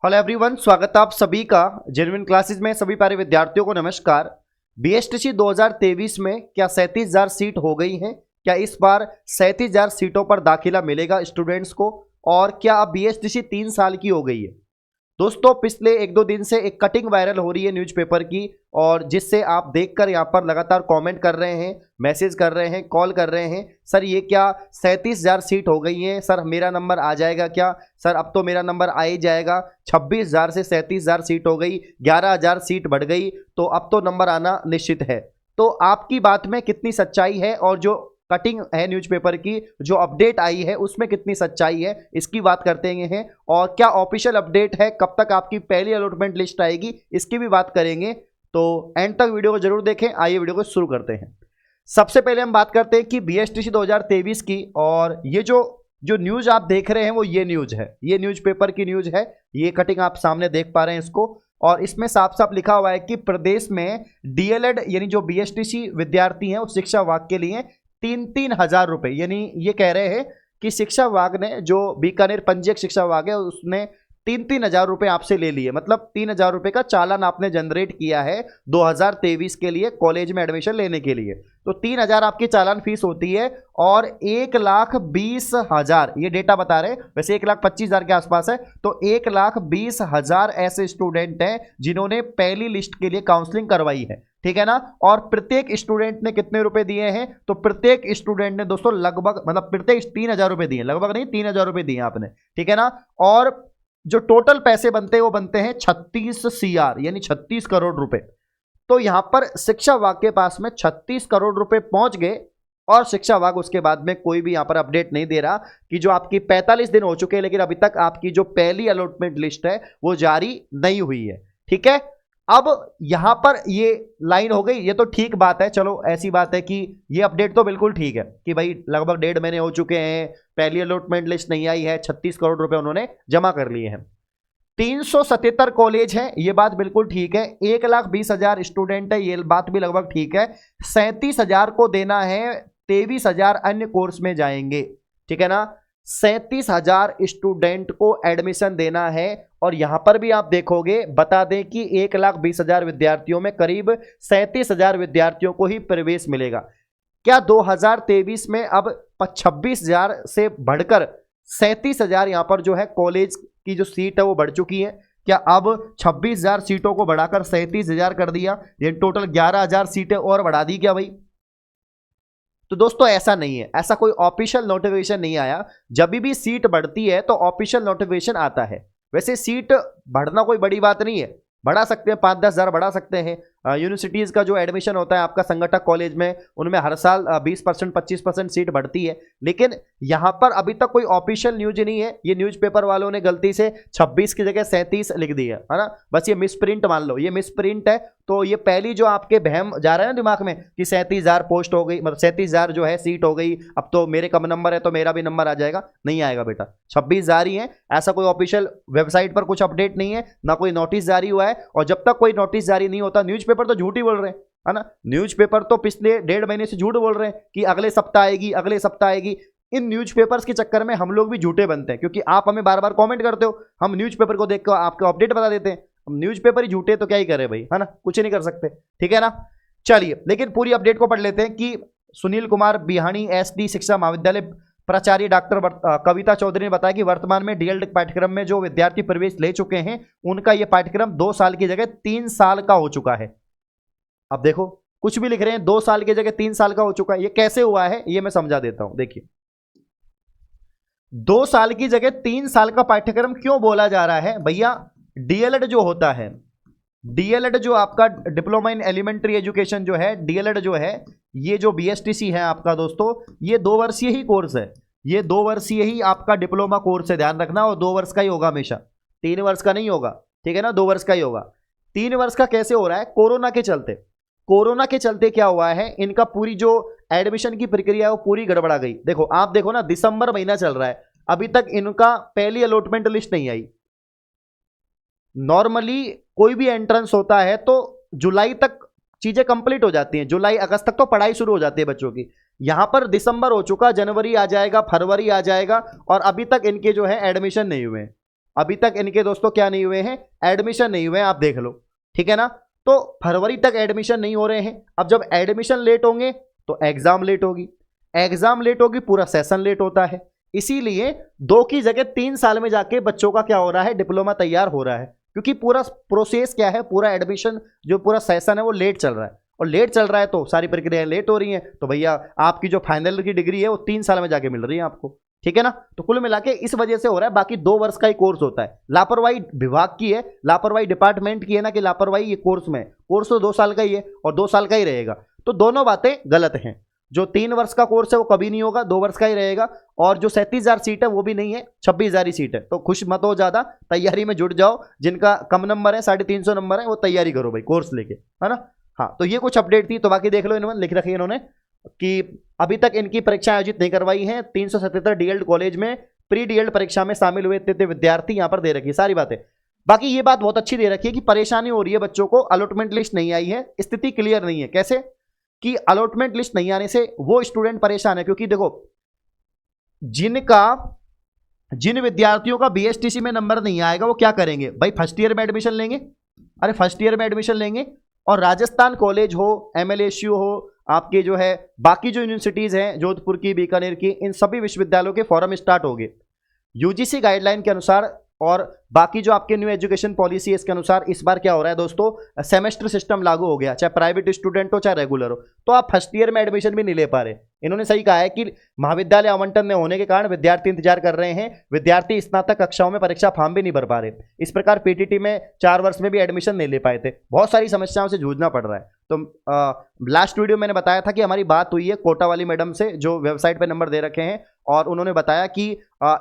Hello everyone, स्वागत है आप सभी का जेन्युइन क्लासेस में। सभी प्यारे विद्यार्थियों को नमस्कार। बीएसटीसी 2023 में क्या 37,000 सीट हो गई हैं? क्या इस बार 37,000 सीटों पर दाखिला मिलेगा स्टूडेंट्स को? और क्या अब बीएसटीसी 3 साल की हो गई है? दोस्तों, पिछले 1-2 दिन से एक कटिंग वायरल हो रही है न्यूज़पेपर की, और जिससे आप देखकर यहाँ पर लगातार कमेंट कर रहे हैं, मैसेज कर रहे हैं, कॉल कर रहे हैं, सर ये क्या 37,000 सीट हो गई हैं? सर मेरा नंबर आ जाएगा क्या? सर अब तो मेरा नंबर आ ही जाएगा। 26,000 से 37,000 सीट हो गई, 11,000 सीट बढ़ गई, तो अब तो नंबर आना निश्चित है। तो आपकी बात में कितनी सच्चाई है, और जो कटिंग है न्यूज़पेपर की, जो अपडेट आई है उसमें कितनी सच्चाई है, इसकी बात करते हैं। और क्या ऑफिशियल अपडेट है, कब तक आपकी पहली अलॉटमेंट लिस्ट आएगी, इसकी भी बात करेंगे। तो एंड तक वीडियो को जरूर देखें। आइए वीडियो को शुरू करते हैं। सबसे पहले हम बात करते हैं कि बीएसटीसी 2023 की, और ये जो न्यूज आप देख रहे हैं वो ये न्यूज है, ये न्यूज़पेपर की न्यूज है। ये कटिंग आप सामने देख पा रहे हैं इसको, और इसमें साफ साफ लिखा हुआ है कि प्रदेश में डीएलएड यानी जो बीएसटीसी विद्यार्थी हैं उस शिक्षा विभाग के लिए 3-3 हजार रुपए, यानी ये कह रहे हैं कि शिक्षा विभाग ने, जो बीकानेर पंजीयक शिक्षा विभाग है, उसने 3-3 हजार रुपए आपसे ले लिए। मतलब 3,000 रुपए का चालान आपने जनरेट किया है 2023 के लिए कॉलेज में एडमिशन लेने के लिए। तो 3,000 आपकी चालान फीस होती है, और 1,20,000 ये डेटा बता रहे हैं, वैसे 1,25,000 के आसपास है। तो 1,20,000 ऐसे स्टूडेंट हैं जिन्होंने पहली लिस्ट के लिए काउंसलिंग करवाई है, ठीक है ना। और प्रत्येक स्टूडेंट ने कितने रुपए दिए हैं? तो प्रत्येक स्टूडेंट ने दोस्तों लगभग, मतलब प्रत्येक 3,000 रुपए दिए, लगभग नहीं 3,000 रुपए दिए आपने, ठीक है ना। और जो टोटल पैसे बनते हैं वो बनते हैं 36 CR, यानी 36 करोड़ रुपए। तो यहां पर शिक्षा विभाग के पास में 36 करोड़ रुपए पहुंच गए, और शिक्षा विभाग उसके बाद में कोई भी यहां पर अपडेट नहीं दे रहा कि जो आपकी 45 दिन हो चुके हैं, लेकिन अभी तक आपकी जो पहली अलॉटमेंट लिस्ट है वो जारी नहीं हुई है, ठीक है। अब यहां पर ये लाइन हो गई, ये तो ठीक बात है, चलो ऐसी बात है कि ये अपडेट तो बिल्कुल ठीक है कि भाई लगभग 1.5 महीने हो चुके हैं, पहली अलॉटमेंट लिस्ट नहीं आई है, 36 करोड़ रुपए उन्होंने जमा कर लिए हैं। 377 कॉलेज हैं, ये बात बिल्कुल ठीक है। 1,20,000 स्टूडेंट है, ये बात भी लगभग ठीक है। 37,000 को देना है, 23,000 अन्य कोर्स में जाएंगे, ठीक है ना। 37,000 स्टूडेंट को एडमिशन देना है, और यहां पर भी आप देखोगे, बता दें कि 1,20,000 विद्यार्थियों में करीब 37,000 विद्यार्थियों को ही प्रवेश मिलेगा। क्या 2023 में अब 26,000 से बढ़कर 37,000 यहां पर जो है कॉलेज की जो सीट है वो बढ़ चुकी है? क्या अब 26,000 सीटों को बढ़ाकर 37,000 कर दिया? ये टोटल 11,000 सीटें और बढ़ा दी क्या भाई? तो दोस्तों ऐसा नहीं है, ऐसा कोई ऑफिशियल नोटिफिकेशन नहीं आया। जब भी सीट बढ़ती है तो ऑफिशियल नोटिफिकेशन आता है। वैसे सीट बढ़ना कोई बड़ी बात नहीं है, बढ़ा सकते हैं, 5-10 हजार बढ़ा सकते हैं। यूनिवर्सिटीज़ का जो एडमिशन होता है आपका संगठक कॉलेज में, उनमें हर साल 20%, 25% सीट बढ़ती है। लेकिन यहाँ पर अभी तक कोई ऑफिशियल न्यूज नहीं है। ये न्यूज़पेपर वालों ने गलती से 26 की जगह 37 लिख दी है ना। बस ये मिसप्रिंट मान लो, ये मिसप्रिंट है। तो ये पहली जो आपके बहम जा रहा है ना दिमाग में कि 37,000 पोस्ट हो गई, मतलब 37,000 जो है सीट हो गई, अब तो मेरे कम नंबर है तो मेरा भी नंबर आ जाएगा, नहीं आएगा बेटा। 26,000 ही है, ऐसा कोई ऑफिशियल वेबसाइट पर कुछ अपडेट नहीं है, ना कोई नोटिस जारी हुआ है। और जब तक कोई नोटिस जारी नहीं होता, न्यूज़पेपर तो झूठ ही बोल रहे हैं, है ना। न्यूज़पेपर तो पिछले 1.5 महीने से झूठ बोल रहे हैं कि अगले सप्ताह आएगी, अगले सप्ताह आएगी। इन न्यूज़पेपर्स के चक्कर में हम लोग भी झूठे बनते हैं, क्योंकि आप हमें बार बार कमेंट करते हो, हम न्यूज़पेपर को देखकर आपको अपडेट बता देते हैं। हम न्यूज़पेपर ही झूठे तो क्या ही करें भाई, है ना, कुछ नहीं कर सकते, ठीक है ना। चलिए, लेकिन पूरी अपडेट को पढ़ लेते हैं कि सुनील कुमार बिहानी SD शिक्षा महाविद्यालय प्राचार्य डॉक्टर कविता चौधरी ने बताया कि वर्तमान में डीएलएड पाठ्यक्रम में जो विद्यार्थी प्रवेश ले चुके हैं, उनका यह पाठ्यक्रम 2 साल की जगह 3 साल का हो चुका है। अब देखो, कुछ भी लिख रहे हैं, 2 साल की जगह 3 साल का हो चुका है। ये कैसे हुआ है ये मैं समझा देता हूं। देखिए, 2 साल की जगह 3 साल का पाठ्यक्रम क्यों बोला जा रहा है भैया? डीएलएड जो होता है, डीएलएड जो आपका डिप्लोमा इन एलिमेंट्री एजुकेशन जो है, डीएलएड जो है, ये जो बीएसटीसी है आपका दोस्तों, ये 2 वर्षीय ही कोर्स है। ये 2 वर्षीय ही आपका डिप्लोमा कोर्स है, ध्यान रखना। और 2 वर्ष का ही होगा हमेशा, 3 वर्ष का नहीं होगा, ठीक है ना, 2 वर्ष का ही होगा। 3 वर्ष का कैसे हो रहा है? कोरोना के चलते। कोरोना के चलते क्या हुआ है, इनका पूरी जो एडमिशन की प्रक्रिया है वो पूरी गड़बड़ा गई। देखो, आप देखो ना, दिसंबर महीना चल रहा है, अभी तक इनका पहली अलॉटमेंट लिस्ट नहीं आई। नॉर्मली कोई भी एंट्रेंस होता है तो जुलाई तक चीजें कंप्लीट हो जाती हैं, जुलाई अगस्त तक तो पढ़ाई शुरू हो जाती है बच्चों की। यहां पर दिसंबर हो चुका, जनवरी आ जाएगा, फरवरी आ जाएगा, और अभी तक इनके जो है एडमिशन नहीं हुए। अभी तक इनके दोस्तों क्या नहीं हुए हैं, एडमिशन नहीं हुए हैं, आप देख लो, ठीक है ना। तो फरवरी तक एडमिशन नहीं हो रहे हैं। अब जब एडमिशन लेट होंगे तो एग्जाम लेट होगी, एग्जाम लेट होगी, पूरा सेशन लेट होता है। इसीलिए 2 की जगह 3 साल में जाके बच्चों का क्या हो रहा है, डिप्लोमा तैयार हो रहा है, क्योंकि पूरा प्रोसेस क्या है, पूरा एडमिशन जो पूरा सेशन है वो लेट चल रहा है, और लेट चल रहा है तो सारी प्रक्रियाएं लेट हो रही हैं। तो भैया आपकी जो फाइनल की डिग्री है वो 3 साल में जाके मिल रही है आपको, ठीक है ना। तो कुल मिला के इस वजह से हो रहा है। बाकी 2 वर्ष का ही कोर्स होता है। लापरवाही विभाग की है, लापरवाही डिपार्टमेंट की है ना, कि लापरवाही ये कोर्स में, कोर्स तो 2 साल का ही है और 2 साल का ही रहेगा। तो दोनों बातें गलत हैं। जो 3 वर्ष का कोर्स है वो कभी नहीं होगा, 2 वर्ष का ही रहेगा। और जो 37,000 सीट है वो भी नहीं है, 26,000 ही सीट है। तो खुश मत हो ज्यादा, तैयारी में जुट जाओ। जिनका कम नंबर है, 350 नंबर है, वो तैयारी करो भाई कोर्स लेके, है ना। हाँ, तो ये कुछ अपडेट थी। तो बाकी देख लो, इन्होंने लिख रखी है इन्होंने कि अभी तक इनकी परीक्षा आयोजित नहीं करवाई है। 377 डीएलएड कॉलेज में प्री डीएलएड परीक्षा में शामिल हुए इतने विद्यार्थी, यहां पर दे रखी है सारी बातें। बाकी ये बात बहुत अच्छी दे रखी है कि परेशानी हो रही है बच्चों को, अलॉटमेंट लिस्ट नहीं आई है, स्थिति क्लियर नहीं है। कैसे कि अलॉटमेंट लिस्ट नहीं आने से वो स्टूडेंट परेशान है, क्योंकि देखो जिन विद्यार्थियों का बीएसटीसी में नंबर नहीं आएगा वो क्या करेंगे भाई, फर्स्ट ईयर में एडमिशन लेंगे। अरे फर्स्ट ईयर में एडमिशन लेंगे, और राजस्थान कॉलेज हो, एमएलएसयू हो, आपके जो है बाकी जो यूनिवर्सिटीज हैं, जोधपुर की, बीकानेर की, इन सभी विश्वविद्यालयों के फॉर्म स्टार्ट हो गए यूजीसी गाइडलाइन के अनुसार। और बाकी जो आपके न्यू एजुकेशन पॉलिसी है इसके अनुसार इस बार क्या हो रहा है दोस्तों, सेमेस्टर सिस्टम लागू हो गया, चाहे प्राइवेट स्टूडेंट हो चाहे रेगुलर हो। तो आप फर्स्ट ईयर में एडमिशन भी नहीं ले पा रहे। इन्होंने सही कहा है कि महाविद्यालय आवंटन न होने के कारण विद्यार्थी इंतजार कर रहे हैं, विद्यार्थी स्नातक कक्षाओं में परीक्षा फॉर्म भी नहीं भर पा रहे। इस प्रकार पीटीटी में 4 वर्ष में भी एडमिशन नहीं ले पाए थे, बहुत सारी समस्याओं से जूझना पड़ रहा है। तो लास्ट वीडियो मैंने बताया था कि हमारी बात हुई है कोटा वाली मैडम से, जो वेबसाइट पे नंबर दे रखे हैं, और उन्होंने बताया कि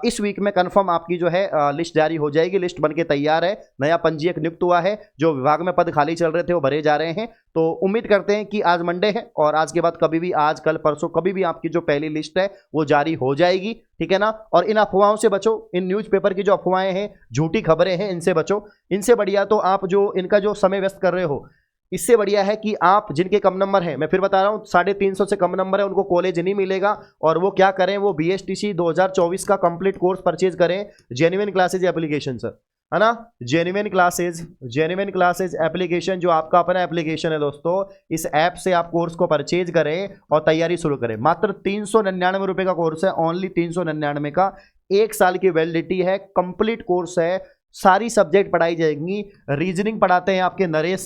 इस वीक में कंफर्म आपकी जो है लिस्ट जारी हो जाएगी। लिस्ट बनके तैयार है, नया पंजीयक नियुक्त हुआ है, जो विभाग में पद खाली चल रहे थे वो भरे जा रहे हैं। तो उम्मीद करते हैं कि आज मंडे है और आज के बाद कभी भी, आज कल परसों कभी भी आपकी जो पहली लिस्ट है वो जारी हो जाएगी, ठीक है ना। और इन अफवाहों से बचो, इन न्यूज़पेपर की जो अफवाहें हैं, झूठी खबरें हैं, इनसे बचो। इनसे बढ़िया तो आप जो इनका जो समय व्यस्त कर रहे हो, इससे बढ़िया है कि आप जिनके कम नंबर है, मैं फिर बता रहा हूं 350 से कम नंबर है, उनको कॉलेज नहीं मिलेगा। और वो क्या करें, वो बीएसटीसी 2024 का कंप्लीट कोर्स परचेज करें जेन्युइन क्लासेज एप्लीकेशन से, है ना। जेन्युइन क्लासेज एप्लीकेशन जो आपका अपना एप्लीकेशन है दोस्तों, इस ऐप से आप कोर्स को परचेज करें और तैयारी शुरू करें। मात्र 399 रुपए का कोर्स है, ओनली 399 का। 1 साल की वैलिडिटी है, कंप्लीट कोर्स है, सारी सब्जेक्ट पढ़ाई जाएंगी। रीजनिंग पढ़ाते हैं आपके नरेश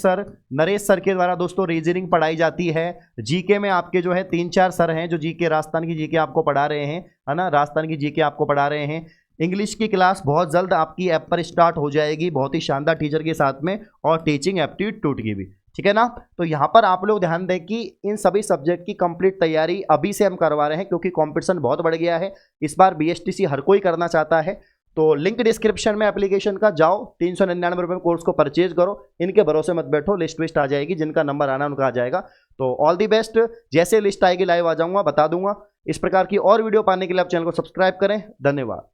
सर के द्वारा दोस्तों रीजनिंग पढ़ाई जाती है। जीके में आपके जो है 3-4 सर हैं जो जीके, राजस्थान की जीके आपको पढ़ा रहे हैं, है ना, राजस्थान की जीके आपको पढ़ा रहे हैं। इंग्लिश की क्लास बहुत जल्द आपकी ऐप पर स्टार्ट हो जाएगी, बहुत ही शानदार टीचर के साथ में, और टीचिंग एप्टीट्यूड की भी, ठीक है ना। तो यहाँ पर आप लोग ध्यान दें कि इन सभी सब्जेक्ट की कंप्लीट तैयारी अभी से हम करवा रहे हैं, क्योंकि कंपटीशन बहुत बढ़ गया है। इस बार बीएसटीसी हर कोई करना चाहता है। तो लिंक डिस्क्रिप्शन में एप्लीकेशन का, जाओ 399 रुपये में कोर्स को परचेज करो। इनके भरोसे मत बैठो, लिस्ट विस्ट आ जाएगी, जिनका नंबर आना उनका आ जाएगा। तो ऑल दी बेस्ट, जैसे लिस्ट आएगी लाइव आ जाऊंगा, बता दूंगा। इस प्रकार की और वीडियो पाने के लिए आप चैनल को सब्सक्राइब करें। धन्यवाद।